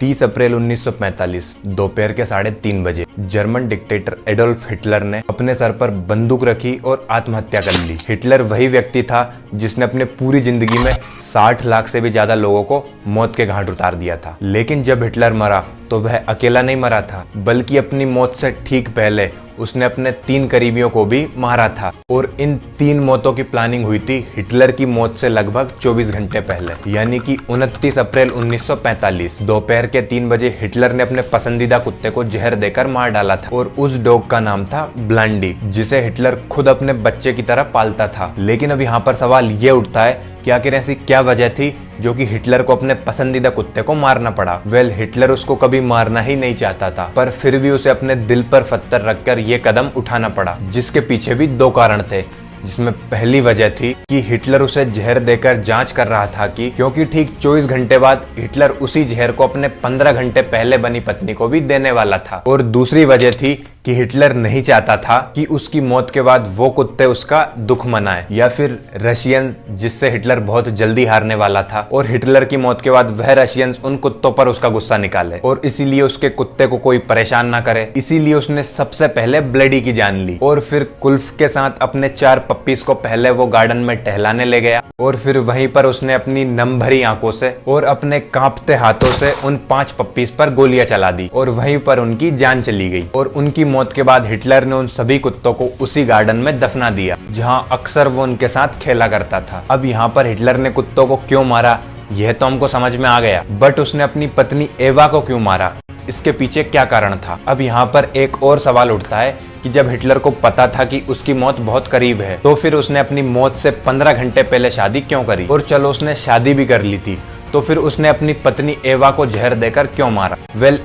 30 अप्रैल 1945 दोपहर के 3:30 बजे जर्मन डिक्टेटर एडोल्फ हिटलर ने अपने सर पर बंदूक रखी और आत्महत्या कर ली। हिटलर वही व्यक्ति था जिसने अपने पूरी जिंदगी में 60 लाख से भी ज्यादा लोगों को मौत के घाट उतार दिया था। लेकिन जब हिटलर मरा तो वह अकेला नहीं मरा था, बल्कि अपनी मौत से ठीक पहले उसने अपने 3 करीबियों को भी मारा था। और इन 3 मौतों की प्लानिंग हुई थी हिटलर की मौत से लगभग 24 घंटे पहले, यानी कि 29 अप्रैल 1945 दोपहर के 3 बजे हिटलर ने अपने पसंदीदा कुत्ते को जहर देकर मार डाला था। और उस डॉग का नाम था ब्लांडी, जिसे हिटलर खुद अपने बच्चे की तरह पालता था। लेकिन अब यहाँ पर सवाल ये उठता है कि आखिर ऐसी क्या वजह थी जो कि हिटलर को अपने पसंदीदा कुत्ते को मारना पड़ा। हिटलर उसको कभी मारना ही नहीं चाहता था, पर फिर भी उसे अपने दिल पर पत्थर रखकर यह कदम उठाना पड़ा, जिसके पीछे भी 2 कारण थे। जिसमें पहली वजह थी कि हिटलर उसे जहर देकर जांच कर रहा था कि क्योंकि ठीक 24 घंटे बाद हिटलर उसी जहर को अपने 15 घंटे पहले बनी पत्नी को भी देने वाला था। और दूसरी वजह थी कि हिटलर नहीं चाहता था कि उसकी मौत के बाद वो कुत्ते उसका दुख मनाए, या फिर रशियन जिससे हिटलर बहुत जल्दी हारने वाला था, और हिटलर की मौत के बाद वह रशियंस उन कुत्तों पर उसका गुस्सा निकाले और इसीलिए उसके कुत्ते को कोई परेशान ना करे। इसीलिए उसने सबसे पहले ब्लेडी की जान ली और फिर कुल्फ के साथ अपने 4 पप्पीज को पहले वो गार्डन में टहलाने ले गया और फिर वहीं पर उसने अपनी नम भरी आंखों से और अपने कांपते हाथों से उन 5 पप्पीज पर गोलियां चला दी और वहीं पर उनकी जान चली गई। और उनकी मौत के बाद हिटलर ने उन सभी कुत्तों को उसी गार्डन में दफना दिया जहां अक्सर वो उनके साथ खेला करता था। अब यहाँ पर हिटलर ने कुत्तों को क्यों मारा यह तो हमको समझ में आ गया, बट उसने अपनी पत्नी एवा को क्यों मारा, इसके पीछे क्या कारण था। अब यहाँ पर एक और सवाल उठता है कि जब हिटलर को पता था कि उसकी मौत बहुत करीब है, तो फिर उसने अपनी मौत से 15 घंटे पहले शादी क्यों करी। और चलो उसने शादी भी कर ली थी, तो फिर उसने अपनी पत्नी एवा को जहर देकर क्यों मारा।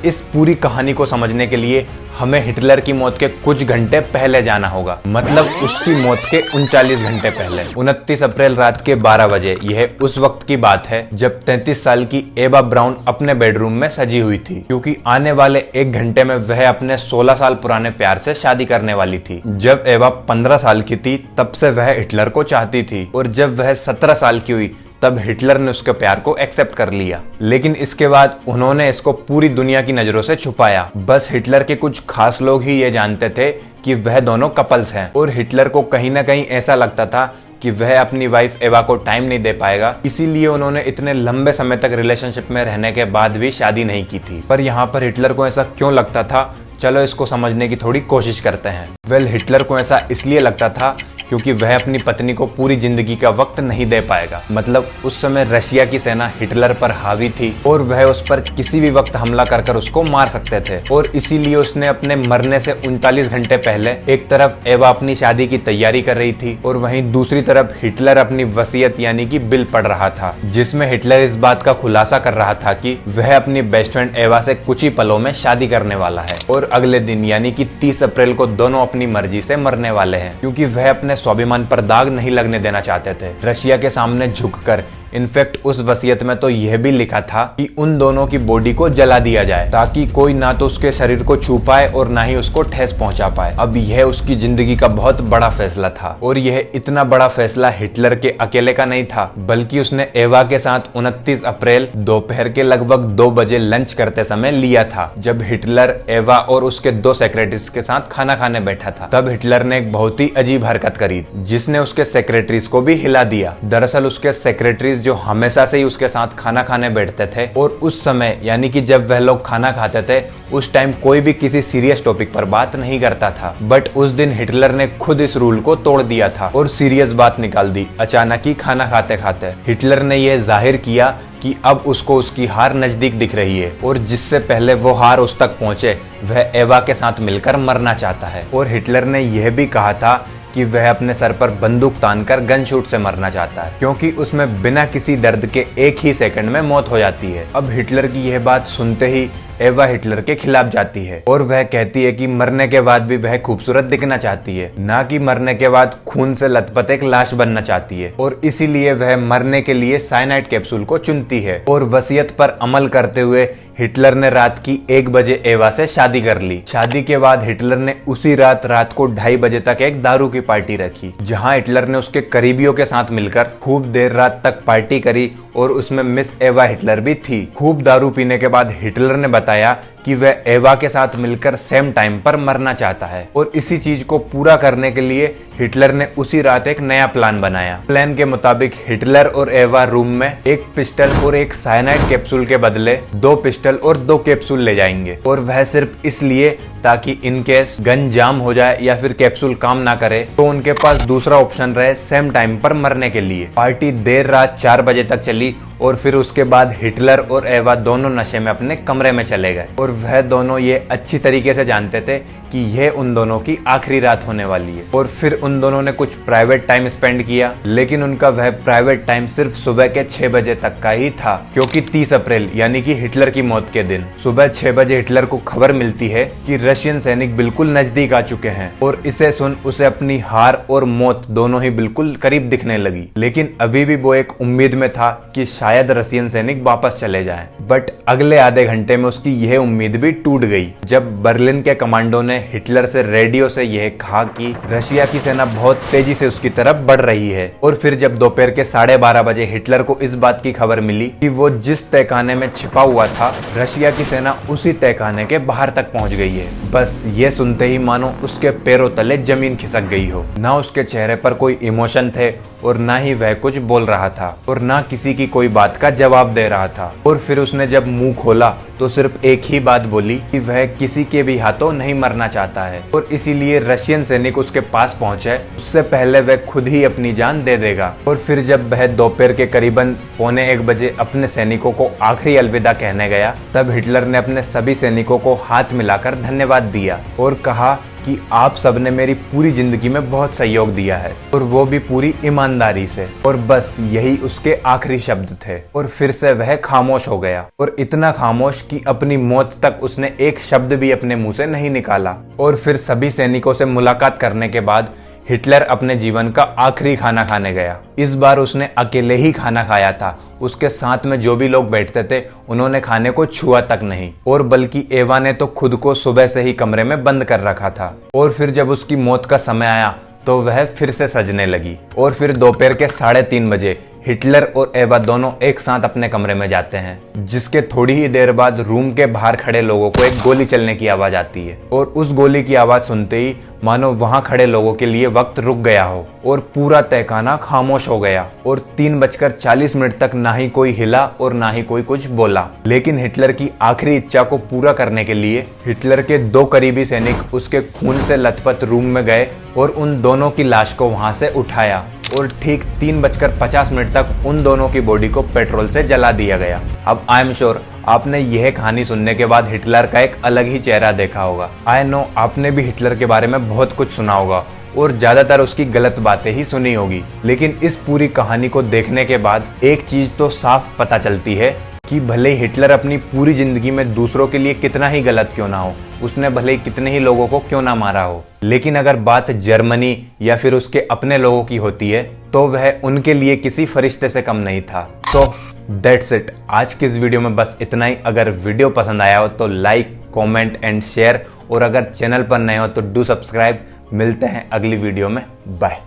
इस पूरी कहानी को समझने के लिए हमें हिटलर की मौत के कुछ घंटे पहले जाना होगा, मतलब उसकी मौत के 39 घंटे पहले। 29 अप्रैल रात के 12 बजे यह उस वक्त की बात है जब 33 साल की एवा ब्राउन अपने बेडरूम में सजी हुई थी, क्योंकि आने वाले 1 घंटे में वह अपने 16 साल पुराने प्यार से शादी करने वाली थी। जब एवा 15 साल की थी तब से वह हिटलर को चाहती थी, और जब वह 17 साल की हुई तब हिटलर ने उसके प्यार को एक्सेप्ट कर लिया। लेकिन इसके बाद उन्होंने इसको पूरी दुनिया की नजरों से छुपाया। बस हिटलर के कुछ खास लोग ही ये जानते थे कि वह दोनों कपल्स हैं, और हिटलर को कहीं ना कहीं ऐसा लगता था कि वह अपनी वाइफ एवा को टाइम नहीं दे पाएगा, इसीलिए उन्होंने इतने लंबे समय तक रिलेशनशिप में रहने के बाद भी शादी नहीं की थी। पर यहाँ पर हिटलर को ऐसा क्यों लगता था, चलो इसको समझने की थोड़ी कोशिश करते हैं। हिटलर को ऐसा इसलिए लगता था क्योंकि वह अपनी पत्नी को पूरी जिंदगी का वक्त नहीं दे पाएगा। मतलब उस समय रशिया की सेना हिटलर पर हावी थी और वह उस पर किसी भी वक्त हमला कर उसको मार सकते थे, और इसीलिए उसने अपने मरने से 39 घंटे पहले एक तरफ एवा अपनी शादी की तैयारी कर रही थी और वहीं दूसरी तरफ हिटलर अपनी वसीयत यानी कि बिल पढ़ रहा था, जिसमें हिटलर इस बात का खुलासा कर रहा था कि वह अपनी बेस्ट फ्रेंड एवा से कुछ ही पलों में शादी करने वाला है और अगले दिन यानी कि 30 अप्रैल को दोनों अपनी मर्जी से मरने वाले हैं, क्योंकि वह अपने स्वाभिमान पर दाग नहीं लगने देना चाहते थे रशिया के सामने झुककर। इनफैक्ट उस वसीयत में तो यह भी लिखा था कि उन दोनों की बॉडी को जला दिया जाए ताकि कोई ना तो उसके शरीर को छू पाए और ना ही उसको ठेस पहुंचा पाए। अब यह उसकी जिंदगी का बहुत बड़ा फैसला था, और यह इतना बड़ा फैसला हिटलर के अकेले का नहीं था, बल्कि उसने एवा के साथ 29 अप्रैल दोपहर के लगभग 2 बजे लंच करते समय लिया था। जब हिटलर एवा और उसके 2 सेक्रेटरीज के साथ खाना खाने बैठा था, तब हिटलर ने एक बहुत ही अजीब हरकत करी जिसने उसके सेक्रेटरीज को भी हिला दिया। दरअसल उसके सेक्रेटरीज जो हमेशा से ही उसके साथ खाना खाने बैठते थे, और उस समय यानी कि जब वह लोग खाना खाते थे उस टाइम कोई भी किसी सीरियस टॉपिक पर बात नहीं करता था, बट उस दिन हिटलर ने खुद इस रूल को तोड़ दिया था और सीरियस बात निकाल दी अचानक ही खाना खाते खाते। हिटलर ने यह जाहिर किया कि अब उसको उसकी हार नजदीक दिख रही है, और जिससे पहले वो हार उस तक पहुंचे वह एवा के साथ मिलकर मरना चाहता है। और हिटलर ने यह भी कहा था कि वह अपने सर पर बंदूक तानकर गन शूट से मरना चाहता है, क्योंकि उसमें बिना किसी दर्द के 1 ही सेकंड में मौत हो जाती है। अब हिटलर की यह बात सुनते ही एवा हिटलर के खिलाफ जाती है और वह कहती है कि मरने के बाद भी वह खूबसूरत दिखना चाहती है, ना कि मरने के बाद खून से लथपथ एक लाश बनना चाहती है, और इसीलिए वह मरने के लिए साइनाइड कैप्सूल को चुनती है और वसीयत पर अमल करते हुए हिटलर ने रात की 1 बजे एवा से शादी कर ली। शादी के बाद हिटलर ने उसी रात को 2:30 बजे तक एक दारू की पार्टी रखी, जहां हिटलर ने उसके करीबियों के साथ मिलकर खूब देर रात तक पार्टी करी और उसमें मिस एवा हिटलर भी थी। खूब दारू पीने के बाद हिटलर ने बताया कि वह एवा के साथ मिलकर सेम टाइम पर मरना चाहता है और इसी चीज को पूरा करने के लिए हिटलर ने उसी रात एक नया प्लान बनाया। प्लान के मुताबिक हिटलर और एवा रूम में एक पिस्टल और एक साइनाइड कैप्सूल के बदले 2 पिस्टल और 2 कैप्सूल ले जाएंगे, और वह सिर्फ इसलिए ताकि इन केस गन जाम हो जाए या फिर कैप्सूल काम ना करे तो उनके पास दूसरा ऑप्शन रहे सेम टाइम पर मरने के लिए। पार्टी देर रात 4 बजे तक चली और फिर उसके बाद हिटलर और एवा दोनों नशे में अपने कमरे में चले गए और वह दोनों ये अच्छी तरीके से जानते थे कि यह उन दोनों की आखिरी रात होने वाली है। और फिर उन दोनों ने कुछ प्राइवेट टाइम स्पेंड किया, लेकिन उनका वह प्राइवेट टाइम सिर्फ सुबह के 6 बजे तक का ही था, क्योंकि 30 अप्रैल यानी कि हिटलर की मौत के दिन सुबह 6 बजे हिटलर को खबर मिलती है कि रशियन सैनिक बिल्कुल नजदीक आ चुके हैं और इसे सुन उसे अपनी हार और मौत दोनों ही बिल्कुल करीब दिखने लगी। लेकिन अभी भी वो एक उम्मीद में था कि शायद रशियन सैनिक वापस चले जाएं। बट अगले आधे घंटे में उसकी यह उम्मीद भी टूट गई जब बर्लिन के कमांडो ने हिटलर से रेडियो से यह कहा कि रशिया की सेना बहुत तेजी से उसकी तरफ बढ़ रही है। और फिर जब दोपहर के 12:30 बजे हिटलर को इस बात की खबर मिली कि वो जिस तहखाने में छिपा हुआ था रशिया की सेना उसी तहखाने के बाहर तक पहुंच गई है, बस ये सुनते ही मानो उसके पैरों तले जमीन खिसक गई हो। ना उसके चेहरे पर कोई इमोशन थे और ना ही वह कुछ बोल रहा था और ना किसी की कोई बात का जवाब दे रहा था। और फिर उसने जब मुंह खोला तो सिर्फ एक ही बात बोली कि वह किसी के भी हाथों नहीं मरना चाहता है और इसीलिए रशियन सैनिक उसके पास पहुंचे उससे पहले वह खुद ही अपनी जान दे देगा। और फिर जब वह दोपहर के करीबन 1:45 बजे अपने सैनिकों को आखिरी अलविदा कहने गया, तब हिटलर ने अपने सभी सैनिकों को हाथ मिलाकर धन्यवाद दिया और कहा कि आप सबने मेरी पूरी जिंदगी में बहुत सहयोग दिया है और वो भी पूरी ईमानदारी से। और बस यही उसके आखिरी शब्द थे और फिर से वह खामोश हो गया, और इतना खामोश कि अपनी मौत तक उसने एक शब्द भी अपने मुंह से नहीं निकाला। और फिर सभी सैनिकों से मुलाकात करने के बाद हिटलर अपने जीवन का आखिरी खाना खाने गया। इस बार उसने अकेले ही खाना खाया था, उसके साथ में जो भी लोग बैठते थे उन्होंने खाने को छुआ तक नहीं, और बल्कि एवा ने तो खुद को सुबह से ही कमरे में बंद कर रखा था। और फिर जब उसकी मौत का समय आया तो वह फिर से सजने लगी। और फिर दोपहर के 3:30 बजे हिटलर और एवा दोनों एक साथ अपने कमरे में जाते हैं, जिसके थोड़ी ही देर बाद रूम के बाहर खड़े लोगों को एक गोली चलने की आवाज आती है। और उस गोली की आवाज सुनते ही मानो वहां खड़े लोगों के लिए वक्त रुक गया हो और पूरा तहखाना खामोश हो गया। और 3:40 तक ना ही कोई हिला और ना ही कोई कुछ बोला। लेकिन हिटलर की आखिरी इच्छा को पूरा करने के लिए हिटलर के 2 करीबी सैनिक उसके खून से लथपथ रूम में गए और उन दोनों की लाश को वहां से उठाया और ठीक 3:50 तक उन दोनों की बॉडी को पेट्रोल से जला दिया गया। अब आई एम श्योर आपने यह कहानी सुनने के बाद हिटलर का एक अलग ही चेहरा देखा होगा। आई नो आपने भी हिटलर के बारे में बहुत कुछ सुना होगा और ज्यादातर उसकी गलत बातें ही सुनी होगी, लेकिन इस पूरी कहानी को देखने के बाद एक चीज तो साफ पता चलती है कि भले ही हिटलर अपनी पूरी जिंदगी में दूसरों के लिए कितना ही गलत क्यों ना हो, उसने भले ही कितने ही लोगों को क्यों ना मारा हो, लेकिन अगर बात जर्मनी या फिर उसके अपने लोगों की होती है तो वह उनके लिए किसी फरिश्ते से कम नहीं था। तो दैट्स इट, आज की इस वीडियो में बस इतना ही। अगर वीडियो पसंद आया हो तो लाइक, कमेंट एंड शेयर, और अगर चैनल पर नए हो तो डू सब्सक्राइब। मिलते हैं अगली वीडियो में, बाय।